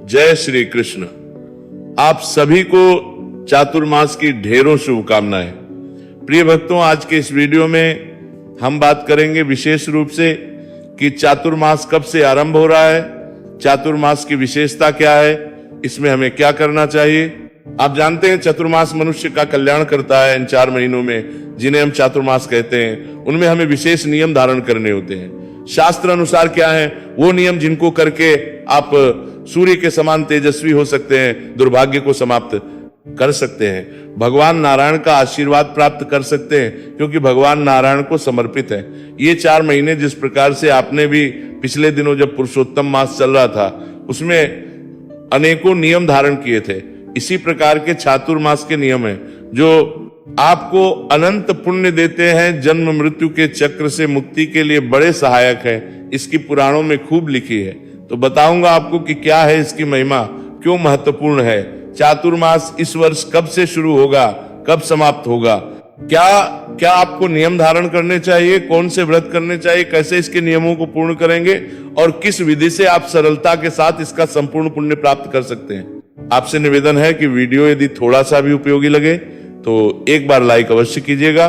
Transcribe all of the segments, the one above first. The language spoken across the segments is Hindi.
जय श्री कृष्ण। आप सभी को चातुर्मास की ढेरों शुभकामनाएं। प्रिय भक्तों, आज के इस वीडियो में हम बात करेंगे विशेष रूप से कि चातुर्मास कब से आरंभ हो रहा है, चातुर्मास की विशेषता क्या है, इसमें हमें क्या करना चाहिए। आप जानते हैं चातुर्मास मनुष्य का कल्याण करता है। इन 4 महीनों में जिन्हें हम चातुर्मास कहते हैं, उनमें हमें विशेष नियम धारण करने होते हैं। शास्त्र अनुसार क्या है वो नियम जिनको करके आप सूर्य के समान तेजस्वी हो सकते हैं, दुर्भाग्य को समाप्त कर सकते हैं, भगवान नारायण का आशीर्वाद प्राप्त कर सकते हैं, क्योंकि भगवान नारायण को समर्पित है। ये 4 महीने जिस प्रकार से आपने भी पिछले दिनों जब पुरुषोत्तम मास चल रहा था उसमें अनेकों नियम धारण किए थे, इसी प्रकार के चातुर्मास के नियम हैं जो आपको अनंत पुण्य देते हैं, जन्म मृत्यु के चक्र से मुक्ति के लिए बड़े सहायक है। इसकी पुराणों में खूब लिखी है, तो बताऊंगा आपको कि क्या है इसकी महिमा, क्यों महत्वपूर्ण है। चातुर्मास इस वर्ष कब से शुरू होगा, कब समाप्त होगा, क्या आपको नियम धारण करने चाहिए, कौन से व्रत करने चाहिए, कैसे इसके नियमों को पूर्ण करेंगे और किस विधि से आप सरलता के साथ इसका संपूर्ण पुण्य प्राप्त कर सकते हैं। आपसे निवेदन है कि वीडियो यदि थोड़ा सा भी उपयोगी लगे तो एक बार लाइक अवश्य कीजिएगा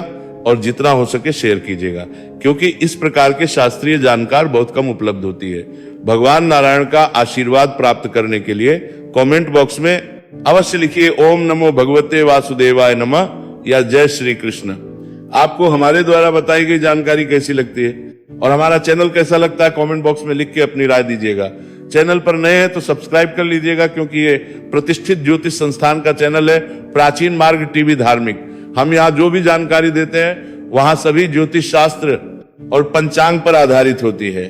और जितना हो सके शेयर कीजिएगा, क्योंकि इस प्रकार के शास्त्रीय जानकार बहुत कम उपलब्ध होती है। भगवान नारायण का आशीर्वाद प्राप्त करने के लिए कमेंट बॉक्स में अवश्य लिखिए ओम नमो भगवते वासुदेवाय नमः या जय श्री कृष्ण। आपको हमारे द्वारा बताई गई जानकारी कैसी लगती है और हमारा चैनल कैसा लगता है, कमेंट बॉक्स में लिख के अपनी राय दीजिएगा। चैनल पर नए हैं तो सब्सक्राइब कर लीजिएगा, क्योंकि ये प्रतिष्ठित ज्योतिष संस्थान का चैनल है, प्राचीन मार्ग टीवी धार्मिक। हम यहाँ जो भी जानकारी देते हैं वहां सभी ज्योतिष शास्त्र और पंचांग पर आधारित होती है।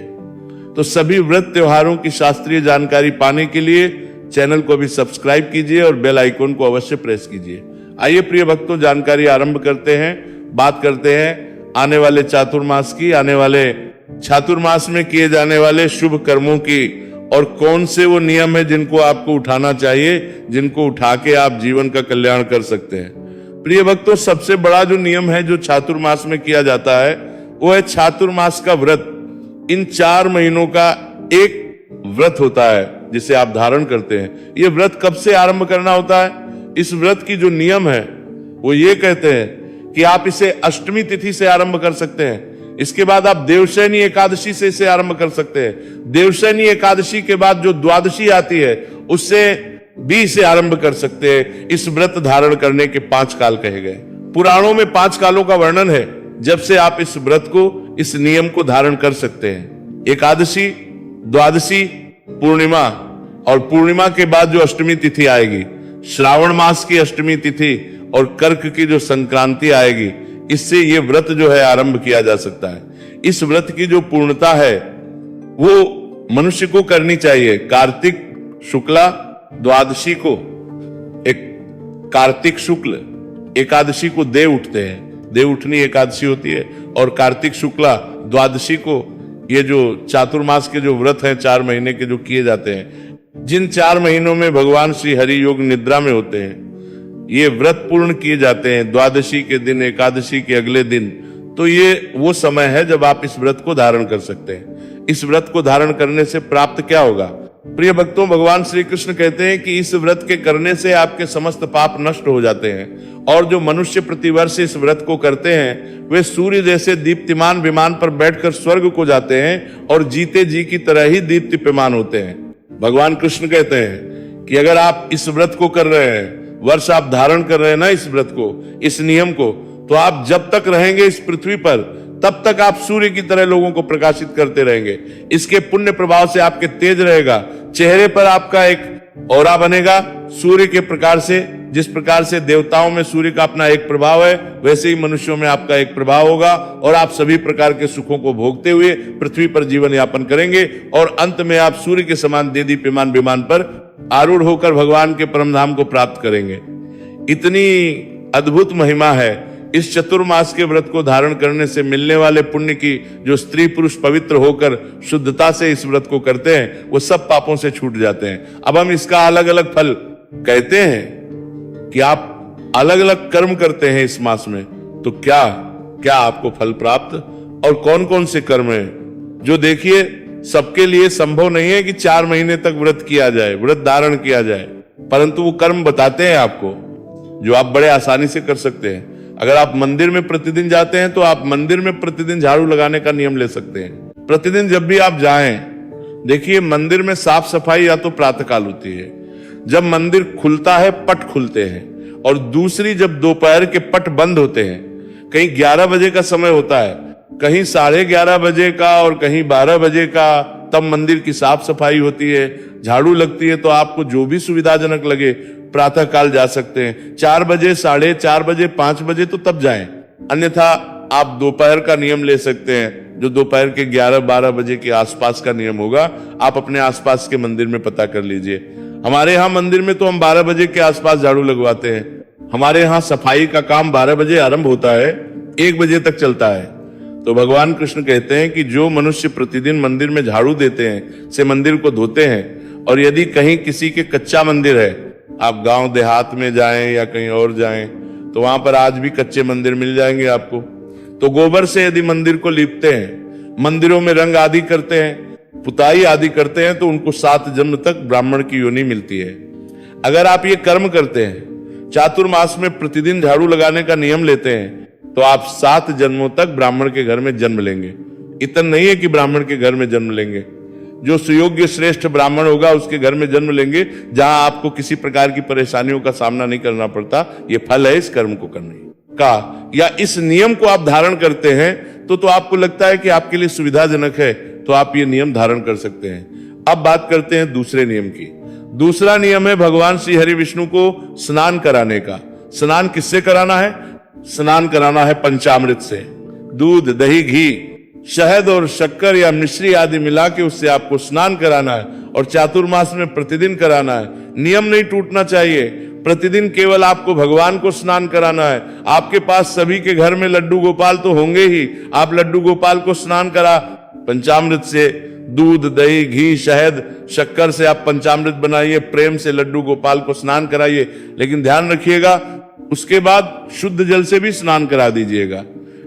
तो सभी व्रत त्योहारों की शास्त्रीय जानकारी पाने के लिए चैनल को भी सब्सक्राइब कीजिए और बेल आइकन को अवश्य प्रेस कीजिए। आइए प्रिय भक्तों, जानकारी आरंभ करते हैं। बात करते हैं आने वाले चातुर्मास की, आने वाले चातुर्मास में किए जाने वाले शुभ कर्मों की, और कौन से वो नियम है जिनको आपको उठाना चाहिए, जिनको उठा के आप जीवन का कल्याण कर सकते हैं। प्रिय भक्तों, सबसे बड़ा जो नियम है जो चातुर्मास में किया जाता है वो है चातुर्मास का व्रत। इन 4 महीनों का एक व्रत होता है जिसे आप धारण करते हैं। ये व्रत कब से आरंभ करना होता है? इस व्रत की जो नियम है वो ये कहते हैं कि आप इसे अष्टमी तिथि से आरंभ कर सकते हैं। इसके बाद आप देवशयनी एकादशी से इसे आरंभ कर सकते हैं। देवशयनी एकादशी के बाद जो द्वादशी आती है उससे भी इसे आरंभ कर सकते हैं। इस व्रत धारण करने के 5 काल कहे गए। पुराणों में 5 कालों का वर्णन है जब से आप इस व्रत को, इस नियम को धारण कर सकते हैं। एकादशी, द्वादशी, पूर्णिमा, और पूर्णिमा के बाद जो अष्टमी तिथि आएगी, श्रावण मास की अष्टमी तिथि और कर्क की जो संक्रांति आएगी, इससे ये व्रत जो है आरंभ किया जा सकता है। इस व्रत की जो पूर्णता है वो मनुष्य को करनी चाहिए। कार्तिक शुक्ला द्वादशी को, एक कार्तिक शुक्ल एकादशी को देव उठते हैं, देव उठनी एकादशी होती है, और कार्तिक शुक्ला द्वादशी को ये जो चातुर्मास के जो व्रत हैं 4 महीने के जो किए जाते हैं, जिन 4 महीनों में भगवान श्री हरि योग निद्रा में होते हैं, ये व्रत पूर्ण किए जाते हैं द्वादशी के दिन, एकादशी के अगले दिन। तो ये वो समय है जब आप इस व्रत को धारण कर सकते हैं। इस व्रत को धारण करने से प्राप्त क्या होगा? प्रिय भक्तों, भगवान श्री कृष्ण कहते हैं कि इस व्रत के करने से आपके समस्त पाप नष्ट हो जाते हैं, और जो मनुष्य प्रतिवर्ष इस व्रत को करते हैं वे सूर्य जैसे दीप्तिमान विमान पर बैठकर स्वर्ग को जाते हैं और जीते जी की तरह ही दीप्तिमान होते हैं। भगवान कृष्ण कहते हैं कि अगर आप इस व्रत को कर रहे हैं, वर्ष आप धारण कर रहे हैं ना इस व्रत को, इस नियम को, तो आप जब तक रहेंगे इस पृथ्वी पर तब तक आप सूर्य की तरह लोगों को प्रकाशित करते रहेंगे। इसके पुण्य प्रभाव से आपके तेज रहेगा, चेहरे पर आपका एक औरा बनेगा सूर्य के प्रकार से। जिस प्रकार से देवताओं में सूर्य का अपना एक प्रभाव है, वैसे ही मनुष्यों में आपका एक प्रभाव होगा, और आप सभी प्रकार के सुखों को भोगते हुए पृथ्वी पर जीवन यापन करेंगे, और अंत में आप सूर्य के समान देदीप्यमान विमान पर आरूढ़ होकर भगवान के परम धाम को प्राप्त करेंगे। इतनी अद्भुत महिमा है इस चतुर्मास के व्रत को धारण करने से मिलने वाले पुण्य की। जो स्त्री पुरुष पवित्र होकर शुद्धता से इस व्रत को करते हैं वो सब पापों से छूट जाते हैं। अब हम इसका अलग अलग फल कहते हैं कि आप अलग अलग कर्म करते हैं इस मास में, तो क्या क्या आपको फल प्राप्त, और कौन कौन से कर्म हैं जो देखिए सबके लिए संभव नहीं है कि 4 महीने तक व्रत किया जाए, व्रत धारण किया जाए, परंतु वो कर्म बताते हैं आपको जो आप बड़े आसानी से कर सकते हैं। अगर आप मंदिर में प्रतिदिन जाते हैं तो आप मंदिर में प्रतिदिन झाड़ू लगाने का नियम ले सकते हैं। प्रतिदिन जब भी आप जाएं, देखिए मंदिर में साफ सफाई या तो प्रातःकाल होती है, जब मंदिर खुलता है पट खुलते हैं, और दूसरी जब दोपहर के पट बंद होते हैं। कहीं 11 बजे का समय होता है, कहीं 11:30 बजे का और कहीं 12 बजे का, तब मंदिर की साफ सफाई होती है, झाड़ू लगती है। तो आपको जो भी सुविधाजनक लगे प्रातः काल जा सकते हैं। 4 बजे, 4:30 बजे, 5 बजे तो तब जाएं। अन्यथा आप दोपहर का नियम ले सकते हैं, जो दोपहर के 11-12 बजे के आसपास का नियम होगा। आप अपने आसपास के मंदिर में पता कर लीजिए। हमारे यहाँ मंदिर में तो हम 12 बजे के आसपास झाड़ू लगवाते हैं। हमारे यहाँ सफाई का काम 12 बजे आरंभ होता है, 1 बजे तक चलता है। तो भगवान कृष्ण कहते हैं कि जो मनुष्य प्रतिदिन मंदिर में झाड़ू देते हैं, से मंदिर को धोते हैं, और यदि कहीं किसी के कच्चा मंदिर है, आप गांव देहात में जाएं या कहीं और जाएं, तो वहां पर आज भी कच्चे मंदिर मिल जाएंगे आपको। तो गोबर से यदि मंदिर को लीपते हैं, मंदिरों में रंग आदि करते हैं, पुताई आदि करते हैं, तो उनको 7 जन्म तक ब्राह्मण की योनि मिलती है। अगर आप ये कर्म करते हैं, चातुर्मास में प्रतिदिन झाड़ू लगाने का नियम लेते हैं, तो आप 7 जन्मों तक ब्राह्मण के घर में जन्म लेंगे। इतना नहीं है कि ब्राह्मण के घर में जन्म लेंगे, जो सुयोग्य श्रेष्ठ ब्राह्मण होगा उसके घर में जन्म लेंगे, जहां आपको किसी प्रकार की परेशानियों का सामना नहीं करना पड़ता। ये फल है इस कर्म को करने का। या इस नियम को आप धारण करते हैं तो आपको लगता है कि आपके लिए सुविधाजनक है, तो आप ये नियम धारण कर सकते हैं। अब बात करते हैं दूसरे नियम की। दूसरा नियम है भगवान श्री हरि विष्णु को स्नान कराने का। स्नान किससे कराना है? स्नान कराना है पंचामृत से। दूध, दही, घी, शहद और शक्कर या मिश्री आदि मिला के उससे आपको स्नान कराना है, और चातुर्मास में प्रतिदिन कराना है। नियम नहीं टूटना चाहिए। प्रतिदिन केवल आपको भगवान को स्नान कराना है। आपके पास सभी के घर में लड्डू गोपाल तो होंगे ही, आप लड्डू गोपाल को स्नान करा पंचामृत से। दूध, दही, घी, शहद, शक्कर से आप पंचामृत बनाइए, प्रेम से लड्डू गोपाल को स्नान कराइए। लेकिन ध्यान रखिएगा, उसके बाद शुद्ध जल से भी स्नान करा दीजिएगा,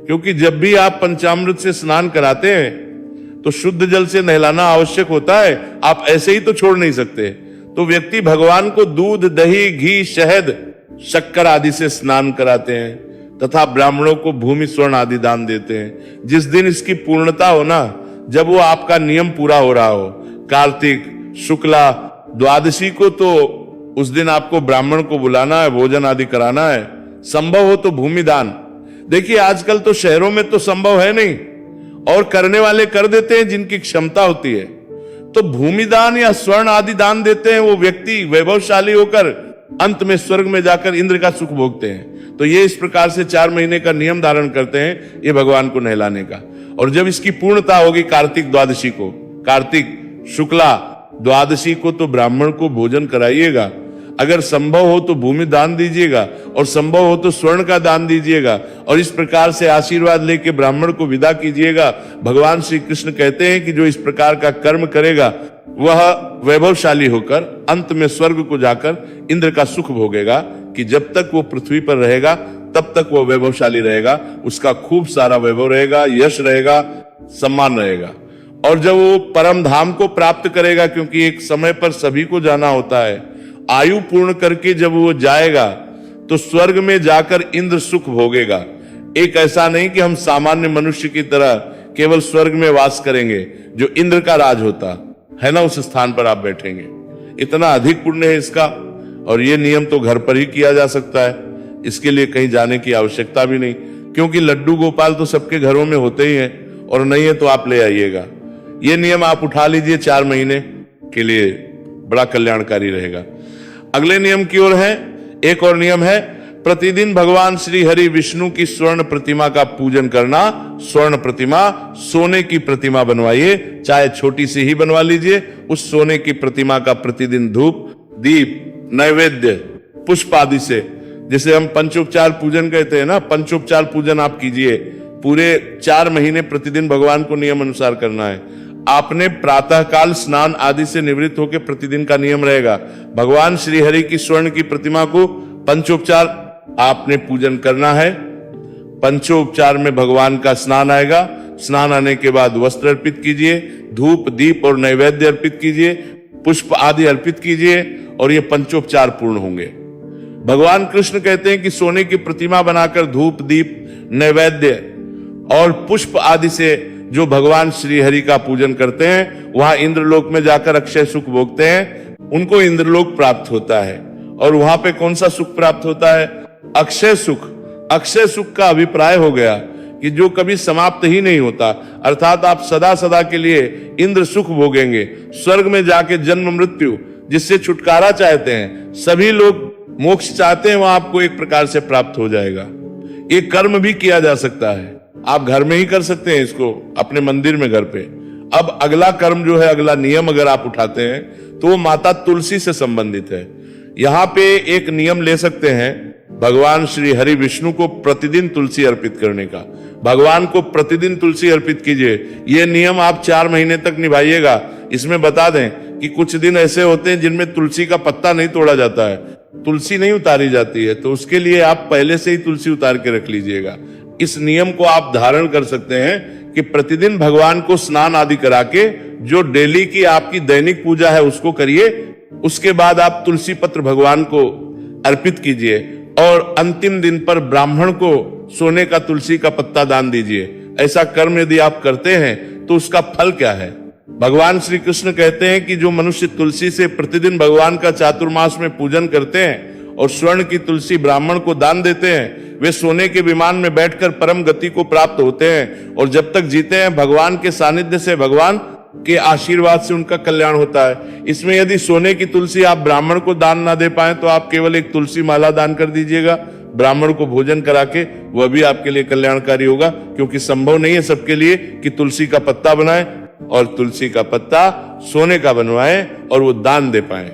क्योंकि जब भी आप पंचामृत से स्नान कराते हैं तो शुद्ध जल से नहलाना आवश्यक होता है। आप ऐसे ही तो छोड़ नहीं सकते। तो व्यक्ति भगवान को दूध, दही, घी, शहद, शक्कर आदि से स्नान कराते हैं, तथा ब्राह्मणों को भूमि, स्वर्ण आदि दान देते हैं। जिस दिन इसकी पूर्णता हो ना, जब वो आपका नियम पूरा हो रहा हो, कार्तिक शुक्ला द्वादशी को, तो उस दिन आपको ब्राह्मण को बुलाना है, भोजन आदि कराना है। संभव हो तो भूमि दान। देखिए आजकल तो शहरों में तो संभव है नहीं, और करने वाले कर देते हैं जिनकी क्षमता होती है। तो भूमि दान या स्वर्ण आदि दान देते हैं वो व्यक्ति वैभवशाली होकर अंत में स्वर्ग में जाकर इंद्र का सुख भोगते हैं। तो ये इस प्रकार से 4 महीने का नियम धारण करते हैं ये भगवान को नहलाने का। और जब इसकी पूर्णता होगी कार्तिक द्वादशी को, कार्तिक शुक्ला द्वादशी को, तो ब्राह्मण को भोजन कराइएगा। अगर संभव हो तो भूमि दान दीजिएगा, और संभव हो तो स्वर्ण का दान दीजिएगा, और इस प्रकार से आशीर्वाद लेके ब्राह्मण को विदा कीजिएगा। भगवान श्री कृष्ण कहते हैं कि जो इस प्रकार का कर्म करेगा वह वैभवशाली होकर अंत में स्वर्ग को जाकर इंद्र का सुख भोगेगा, कि जब तक वो पृथ्वी पर रहेगा तब तक वो वैभवशाली रहेगा, उसका खूब सारा वैभव रहेगा, यश रहेगा, सम्मान रहेगा। और जब वो परम धाम को प्राप्त करेगा, क्योंकि एक समय पर सभी को जाना होता है, आयु पूर्ण करके जब वो जाएगा तो स्वर्ग में जाकर इंद्र सुख भोगेगा। एक ऐसा नहीं कि हम सामान्य मनुष्य की तरह केवल स्वर्ग में वास करेंगे, जो इंद्र का राज होता है ना, उस स्थान पर आप बैठेंगे। इतना अधिक पुण्य है इसका। और ये नियम तो घर पर ही किया जा सकता है, इसके लिए कहीं जाने की आवश्यकता भी नहीं, क्योंकि लड्डू गोपाल तो सबके घरों में होते ही हैं, और नहीं है तो आप ले आइएगा। ये नियम आप उठा लीजिए 4 महीने के लिए, बड़ा कल्याणकारी रहेगा। अगले नियम की ओर है। एक और नियम है, प्रतिदिन भगवान श्री हरि विष्णु की स्वर्ण प्रतिमा का पूजन करना। स्वर्ण प्रतिमा, सोने की प्रतिमा बनवाइए, चाहे छोटी सी ही बनवा लीजिए। उस सोने की प्रतिमा का प्रतिदिन धूप, दीप, नैवेद्य, पुष्प आदि से, जिसे हम पंचोपचार पूजन कहते हैं ना, पंचोपचार पूजन आप कीजिए। पूरे 4 महीने प्रतिदिन भगवान को नियम अनुसार करना है। आपने प्रातःकाल स्नान आदि से निवृत्त होकर प्रतिदिन का नियम रहेगा। भगवान श्री हरि की स्वर्ण की प्रतिमा को पंचोपचार आपने पूजन करना है। पंचोपचार में भगवान का स्नान आएगा, स्नान आने के बाद वस्त्र अर्पित कीजिए, धूप दीप और नैवेद्य अर्पित कीजिए, पुष्प आदि अर्पित कीजिए और ये पंचोपचार पूर्ण होंगे। भगवान कृष्ण कहते हैं कि सोने की प्रतिमा बनाकर धूप दीप नैवेद्य और पुष्प आदि से जो भगवान श्री हरि का पूजन करते हैं, वहां इंद्रलोक में जाकर अक्षय सुख भोगते हैं, उनको इंद्रलोक प्राप्त होता है। और वहां पे कौन सा सुख प्राप्त होता है? अक्षय सुख। अक्षय सुख का अभिप्राय हो गया कि जो कभी समाप्त ही नहीं होता, अर्थात आप सदा सदा के लिए इंद्र सुख भोगेंगे। स्वर्ग में जाके जन्म मृत्यु जिससे छुटकारा चाहते हैं, सभी लोग मोक्ष चाहते हैं, वहां आपको एक प्रकार से प्राप्त हो जाएगा। एक कर्म भी किया जा सकता है, आप घर में ही कर सकते हैं इसको, अपने मंदिर में घर पे। अब अगला कर्म जो है, अगला नियम अगर आप उठाते हैं तो वो माता तुलसी से संबंधित है। यहां पे एक नियम ले सकते हैं, भगवान श्री हरि विष्णु को प्रतिदिन तुलसी अर्पित करने का। भगवान को प्रतिदिन तुलसी अर्पित कीजिए। यह नियम आप 4 महीने तक निभाइएगा। इसमें बता दें कि कुछ दिन ऐसे होते हैं जिनमें तुलसी का पत्ता नहीं तोड़ा जाता है, तुलसी नहीं उतारी जाती है, तो उसके लिए आप पहले से ही तुलसी उतार के रख लीजिएगा। इस नियम को आप धारण कर सकते हैं कि प्रतिदिन भगवान को स्नान आदि करा के जो डेली की आपकी दैनिक पूजा है उसको करिए। उसके बाद आप तुलसी पत्र भगवान को अर्पित कीजिए और अंतिम दिन पर ब्राह्मण को सोने का तुलसी का पत्ता दान दीजिए। ऐसा कर्म यदि आप करते हैं तो उसका फल क्या है? भगवान श्री कृष्ण कहते हैं कि जो मनुष्य तुलसी से प्रतिदिन भगवान का चातुर्मास में पूजन करते हैं और स्वर्ण की तुलसी ब्राह्मण को दान देते हैं, वे सोने के विमान में बैठकर परम गति को प्राप्त होते हैं और जब तक जीते हैं भगवान के सानिध्य से, भगवान के आशीर्वाद से उनका कल्याण होता है। इसमें यदि सोने की तुलसी आप ब्राह्मण को दान ना दे पाए तो आप केवल एक तुलसी माला दान कर दीजिएगा, ब्राह्मण को भोजन करा के, वह भी आपके लिए कल्याणकारी होगा। क्योंकि संभव नहीं है सबके लिए कि तुलसी का पत्ता बनाए और तुलसी का पत्ता सोने का बनवाए और वो दान दे पाए।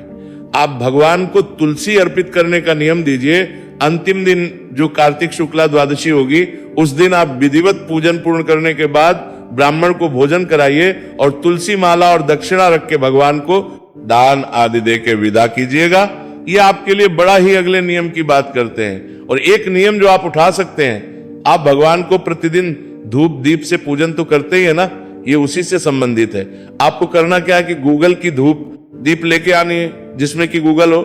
आप भगवान को तुलसी अर्पित करने का नियम दीजिए। अंतिम दिन जो कार्तिक शुक्ला द्वादशी होगी, उस दिन आप विधिवत पूजन पूर्ण करने के बाद ब्राह्मण को भोजन कराइए और तुलसी माला और दक्षिणा रख के भगवान को दान आदि दे के विदा कीजिएगा। ये आपके लिए बड़ा ही अगले नियम की बात करते हैं। और एक नियम जो आप उठा सकते हैं, आप भगवान को प्रतिदिन धूप दीप से पूजन तो करते ही है ना, ये उसी से संबंधित है। आपको करना क्या है कि गूगल की धूप दीप लेके आनी है, जिसमें कि गूगल हो।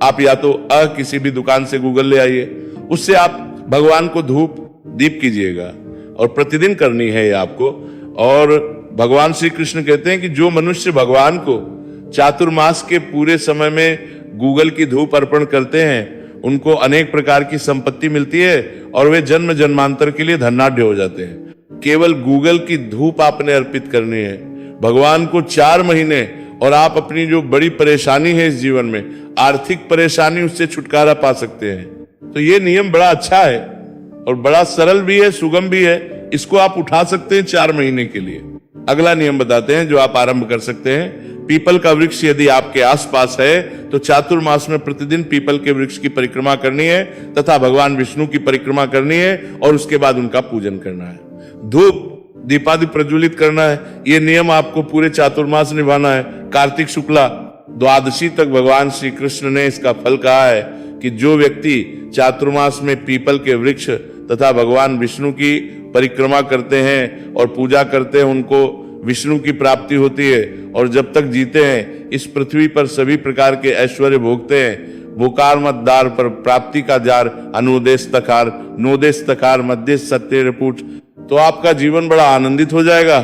आप या तो किसी भी दुकान से गूगल ले आइए, उससे आप भगवान को धूप दीप कीजिएगा और प्रतिदिन करनी है ये आपको। और भगवान श्री कृष्ण कहते हैं कि जो मनुष्य भगवान को चातुर्मास के पूरे समय में गूगल की धूप अर्पण करते हैं, उनको अनेक प्रकार की संपत्ति मिलती है और वे जन्म जन्मांतर के लिए धनाढ्य हो जाते हैं। केवल गूगल की धूप आपने अर्पित करनी है भगवान को 4 महीने, और आप अपनी जो बड़ी परेशानी है इस जीवन में, आर्थिक परेशानी, उससे छुटकारा पा सकते हैं। तो ये नियम बड़ा अच्छा है और बड़ा सरल भी है, सुगम भी है। इसको आप उठा सकते हैं 4 महीने के लिए। अगला नियम बताते हैं जो आप आरंभ कर सकते हैं। पीपल का वृक्ष यदि आपके आसपास है तो चातुर्मास में प्रतिदिन पीपल के वृक्ष की परिक्रमा करनी है तथा भगवान विष्णु की परिक्रमा करनी है और उसके बाद उनका पूजन करना है। धूप दीपादि प्रज्वलित करना है। यह नियम आपको पूरे चातुर्मास निभाना है। कार्तिक शुक्ला द्वादशी तक भगवान श्री कृष्ण ने इसका फल कहा है कि जो व्यक्ति चातुर्मास में पीपल के वृक्ष तथा भगवान विष्णु की परिक्रमा करते हैं और पूजा करते हैं, उनको विष्णु की प्राप्ति होती है और जब तक जीते हैं इस पृथ्वी पर सभी प्रकार के ऐश्वर्य भोगते हैं। बोकार मत दार पर प्राप्ति का जार, अनुदेश तकार नोदेश तकार मध्य सत्य रिपुट। तो आपका जीवन बड़ा आनंदित हो जाएगा।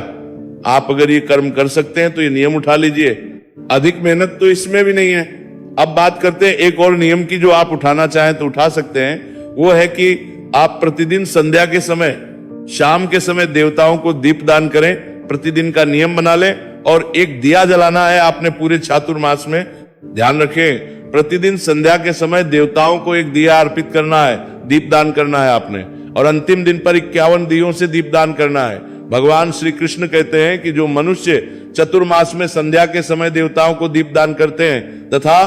आप अगर ये कर्म कर सकते हैं तो ये नियम उठा लीजिए। अधिक मेहनत तो इसमें भी नहीं है। अब बात करते हैं एक और नियम की जो आप उठाना चाहें तो उठा सकते हैं। वो है कि आप प्रतिदिन संध्या के समय, शाम के समय देवताओं को दीप दान करें। प्रतिदिन का नियम बना लें और एक दिया जलाना है आपने पूरे चातुर्मास में। ध्यान रखें, प्रतिदिन संध्या के समय देवताओं को एक दिया अर्पित करना है, दीप दान करना है आपने, और अंतिम दिन पर 51 दियों से दीपदान करना है। भगवान श्री कृष्ण कहते हैं कि जो मनुष्य चतुर्मास में संध्या के समय देवताओं को दीपदान करते हैं तथा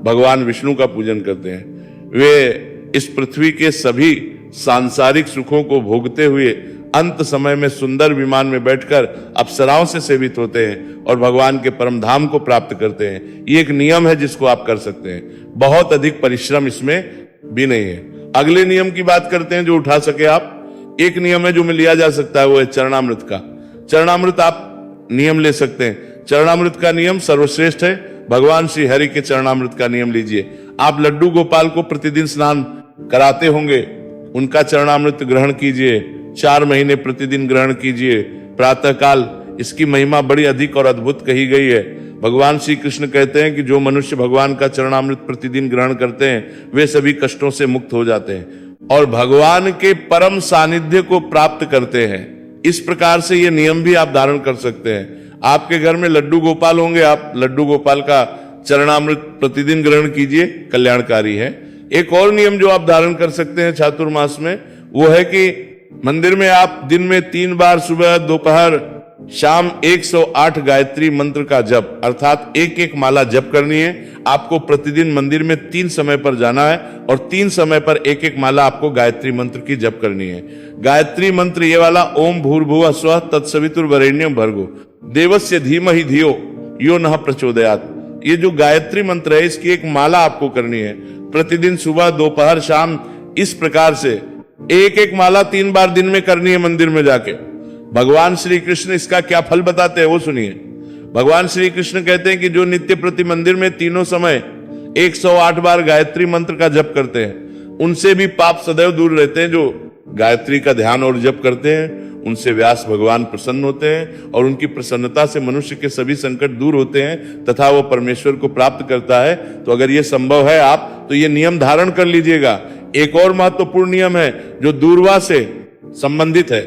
भगवान विष्णु का पूजन करते हैं, वे इस पृथ्वी के सभी सांसारिक सुखों को भोगते हुए अंत समय में सुंदर विमान में बैठकर अप्सराओं से सेवित होते हैं और भगवान के परम धाम को प्राप्त करते हैं। ये एक नियम है जिसको आप कर सकते हैं। बहुत अधिक परिश्रम इसमें भी नहीं है। अगले नियम की बात करते हैं जो उठा सके आप। एक नियम है जो में लिया जा सकता है, वो है चरणामृत का। चरणामृत आप नियम ले सकते हैं। चरणामृत का नियम सर्वश्रेष्ठ है। भगवान श्री हरि के चरणामृत का नियम लीजिए। आप लड्डू गोपाल को प्रतिदिन स्नान कराते होंगे, उनका चरणामृत ग्रहण कीजिए। 4 महीने प्रतिदिन ग्रहण कीजिए प्रातः काल। इसकी महिमा बड़ी अधिक और अद्भुत कही गई है। भगवान श्री कृष्ण कहते हैं कि जो मनुष्य भगवान का चरणामृत प्रतिदिन ग्रहण करते हैं वे सभी कष्टों से मुक्त हो जाते हैं और भगवान के परम सानिध्य को प्राप्त करते हैं। इस प्रकार से ये नियम भी आप धारण कर सकते हैं। आपके घर में लड्डू गोपाल होंगे, आप लड्डू गोपाल का चरणामृत प्रतिदिन ग्रहण कीजिए, कल्याणकारी है। एक और नियम जो आप धारण कर सकते हैं चातुर्मास में, वो है कि मंदिर में आप दिन में 3 बार सुबह, दोपहर, शाम 108 गायत्री मंत्र का जप, अर्थात एक एक माला जप करनी है। आपको प्रतिदिन मंदिर में 3 समय पर जाना है और 3 समय पर एक एक माला आपको गायत्री मंत्र की जप करनी है। गायत्री मंत्र ये वाला, ओम भूर्भुवः स्वः तत्सवितुर्वरेण्यं भर्गो देवस्य धीमहि धियो यो नः प्रचोदयात्। ये जो गायत्री मंत्र है इसकी एक माला आपको करनी है प्रतिदिन सुबह, दोपहर, शाम। इस प्रकार से एक एक माला 3 बार दिन में करनी है मंदिर में जाके। भगवान श्री कृष्ण इसका क्या फल बताते हैं वो सुनिए। भगवान श्री कृष्ण कहते हैं कि जो नित्य प्रति मंदिर में तीनों समय 108 बार गायत्री मंत्र का जप करते हैं उनसे भी पाप सदैव दूर रहते हैं। जो गायत्री का ध्यान और जप करते हैं उनसे व्यास भगवान प्रसन्न होते हैं और उनकी प्रसन्नता से मनुष्य के सभी संकट दूर होते हैं तथा वो परमेश्वर को प्राप्त करता है। तो अगर ये संभव है आप तो ये नियम धारण कर लीजिएगा। एक और महत्वपूर्ण नियम है जो दूर्वा से संबंधित है।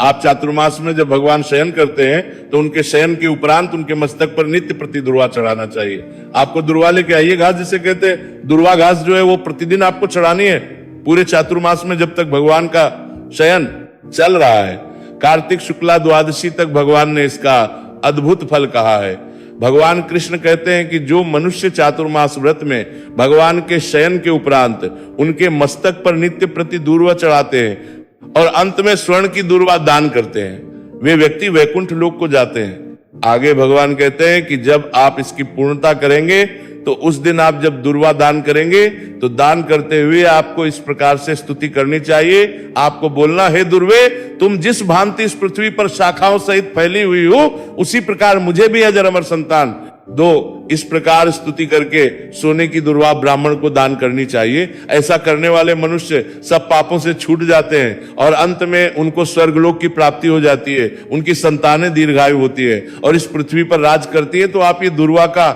आप चातुर्मास में जब भगवान शयन करते हैं तो उनके शयन के उपरांत उनके मस्तक पर नित्य प्रति दुर्वा चढ़ाना चाहिए। आपको दुर्वा लेके आइए, घास जिसे कहते हैं दुर्वा घास जो है वो प्रतिदिन आपको चढ़ानी है पूरे चातुर्मास में जब तक भगवान का शयन चल रहा है। कार्तिक शुक्ला द्वादशी तक भगवान ने इसका अद्भुत फल कहा है। भगवान कृष्ण कहते हैं कि जो मनुष्य चातुर्मास व्रत में भगवान के शयन के उपरांत उनके मस्तक पर नित्य प्रति दूर्वा चढ़ाते हैं और अंत में स्वर्ण की दूर्वा दान करते हैं वे व्यक्ति वैकुंठ लोक को जाते हैं। आगे भगवान कहते हैं कि जब आप इसकी पूर्णता करेंगे तो उस दिन आप जब दूर्वा दान करेंगे तो दान करते हुए आपको इस प्रकार से स्तुति करनी चाहिए। आपको बोलना, हे दुर्वे, तुम जिस भांति इस पृथ्वी पर शाखाओं सहित फैली हुई हो उसी प्रकार मुझे भी अजर अमर संतान दो। इस प्रकार स्तुति करके सोने की दुर्वा ब्राह्मण को दान करनी चाहिए। ऐसा करने वाले मनुष्य सब पापों से छूट जाते हैं और अंत में उनको स्वर्गलोक की प्राप्ति हो जाती है, उनकी संतानें दीर्घायु होती है और इस पृथ्वी पर राज करती है। तो आप ये दुर्वा का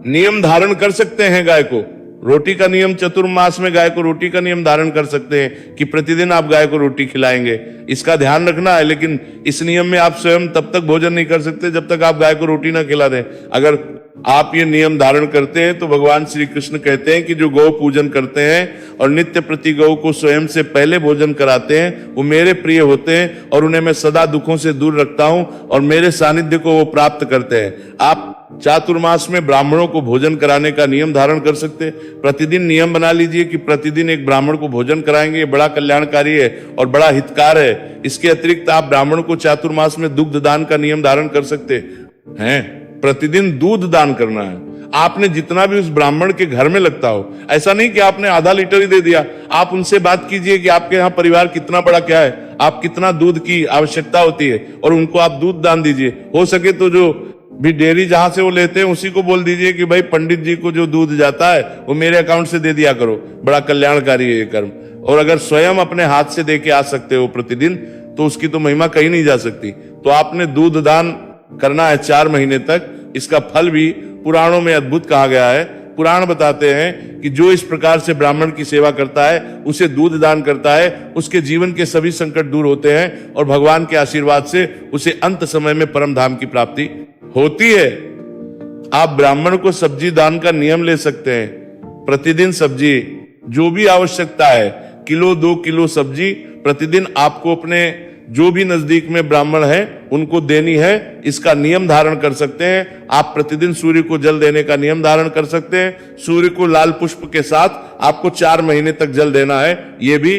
नियम धारण कर सकते हैं। गाय को रोटी का नियम, चतुर्मास में गाय को रोटी का नियम धारण कर सकते हैं कि प्रतिदिन आप गाय को रोटी खिलाएंगे। इसका ध्यान रखना है, लेकिन इस नियम में आप स्वयं तब तक भोजन नहीं कर सकते जब तक आप गाय को रोटी ना खिला दें। अगर आप ये नियम धारण करते हैं तो भगवान श्री कृष्ण कहते हैं कि जो गौ पूजन करते हैं और नित्य प्रति गौ को स्वयं से पहले भोजन कराते हैं वो मेरे प्रिय होते हैं और उन्हें मैं सदा दुखों से दूर रखता हूं और मेरे सानिध्य को वो प्राप्त करते हैं। आप चातुर्मास में ब्राह्मणों को भोजन कराने का नियम धारण कर सकते हैं। प्रतिदिन नियम बना लीजिए कि प्रतिदिन एक ब्राह्मण को भोजन कराएंगे। ये बड़ा कल्याणकारी है और बड़ा हितकार है। इसके अतिरिक्त आप ब्राह्मण को चातुर्मास में दुग्ध दान का नियम धारण कर सकते हैं। प्रतिदिन दूध दान करना है। आपने जितना भी उस ब्राह्मण के घर में लगता हो, ऐसा नहीं कि आपने आधा लीटर ही दे दिया। आप उनसे बात कीजिए कि आपके यहाँ परिवार कितना बड़ा क्या है, आप कितना दूध की आवश्यकता होती है और उनको आप दूध दान दीजिए। हो सके तो जो भी डेयरी जहां से वो लेते हैं उसी को बोल दीजिए कि भाई पंडित जी को जो दूध जाता है वो मेरे अकाउंट से दे दिया करो। बड़ा कल्याणकारी है ये कर्म। और अगर स्वयं अपने हाथ से दे के आ सकते हो प्रतिदिन तो उसकी तो महिमा कहीं नहीं जा सकती। तो आपने दूध दान करना है 4 महीने तक। इसका फल भी पुराणों में अद्भुत कहा गया है। पुराण बताते हैं कि जो इस प्रकार से ब्राह्मण की सेवा करता है, उसे दूध दान करता है, उसके जीवन के सभी संकट दूर होते हैं और भगवान के आशीर्वाद से उसे अंत समय में परम धाम की प्राप्ति होती है। आप ब्राह्मण को सब्जी दान का नियम ले सकते हैं। प्रतिदिन सब्जी जो भी आवश्यकता है, 1-2 किलो सब्जी प्रतिदिन आपको अपने जो भी नजदीक में ब्राह्मण है उनको देनी है। इसका नियम धारण कर सकते हैं। आप प्रतिदिन सूर्य को जल देने का नियम धारण कर सकते हैं। सूर्य को लाल पुष्प के साथ आपको 4 महीने तक जल देना है। ये भी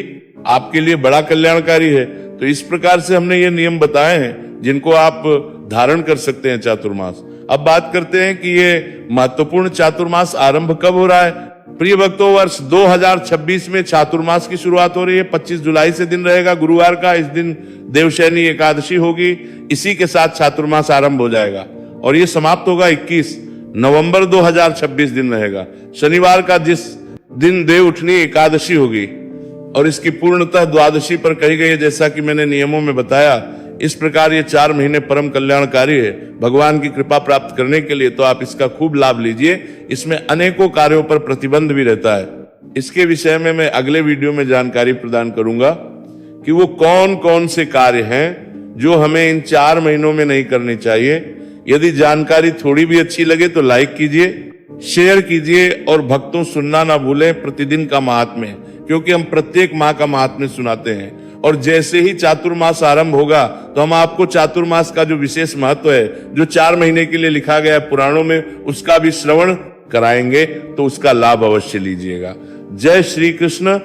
आपके लिए बड़ा कल्याणकारी है। तो इस प्रकार से हमने ये नियम बताए हैं जिनको आप धारण कर सकते हैं चातुर्मास। अब बात करते हैं कि ये महत्वपूर्ण चातुर्मास आरंभ कब हो रहा है। प्रिय भक्तों, वर्ष 2026 में चातुर्मास की शुरुआत हो रही है। 25 जुलाई से दिन रहेगा गुरुवार का। इस दिन देवशयनी एकादशी होगी। इसी के साथ चातुर्मास आरंभ हो जाएगा और ये समाप्त होगा 21 नवंबर 2026 दिन रहेगा। शनिवार का जिस दिन देव उठनी एकादशी होगी और इसकी पूर्णतः द्वादशी पर कही गई है, जैसा कि मैंने नियमों में बताया। इस प्रकार ये 4 महीने परम कल्याणकारी है भगवान की कृपा प्राप्त करने के लिए, तो आप इसका खूब लाभ लीजिए। इसमें अनेकों कार्यों पर प्रतिबंध भी रहता है। इसके विषय में मैं अगले वीडियो में जानकारी प्रदान करूंगा कि वो कौन कौन से कार्य हैं जो हमें इन 4 महीनों में नहीं करने चाहिए। यदि जानकारी थोड़ी भी अच्छी लगे तो लाइक कीजिए, शेयर कीजिए और भक्तों सुनना ना भूलें प्रतिदिन का महात्म्य, क्योंकि हम प्रत्येक माह का महात्म्य सुनाते हैं। और जैसे ही चातुर्मास आरंभ होगा तो हम आपको चातुर्मास का जो विशेष महत्व है, जो 4 महीने के लिए लिखा गया है पुराणों में, उसका भी श्रवण कराएंगे, तो उसका लाभ अवश्य लीजिएगा। जय श्री कृष्ण।